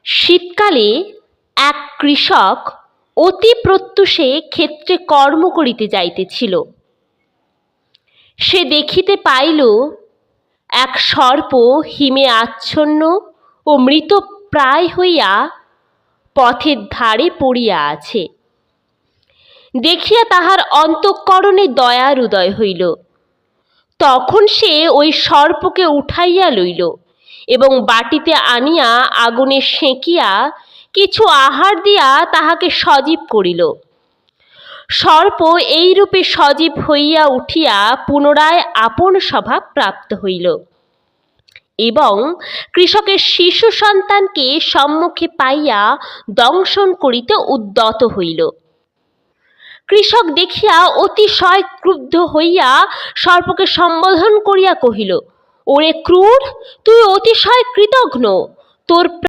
শীতকালে এক কৃষক অতি প্রত্যুষে ক্ষেত্রে কর্ম করিতে যাইতেছিল। সে দেখিতে পাইল এক সর্প হিমে আচ্ছন্ন ও মৃতপ্রায় হইয়া পথের ধারে পড়িয়া আছে। দেখিয়া তাহার অন্তঃকরণে দয়ার উদয় হইল। তখন সে ওই সর্পকে উঠাইয়া লইল এবং বাটিতে আনিয়া আগুনে সেঁকিয়া কিছু আহার দিয়া তাহাকে সজীব করিল। সর্প এইরূপে সজীব হইয়া উঠিয়া পুনরায় আপন স্বভাব প্রাপ্ত হইল এবং কৃষকের শিশু সন্তানকে সম্মুখে পাইয়া দংশন করিতে উদ্যত হইল। কৃষক দেখিয়া অতিশয় ক্রুদ্ধ হইয়া সর্পকে সম্বোধন করিয়া কহিল, ওরে ক্রূর, তুই অতিশয় কৃতঘ্ন, তোর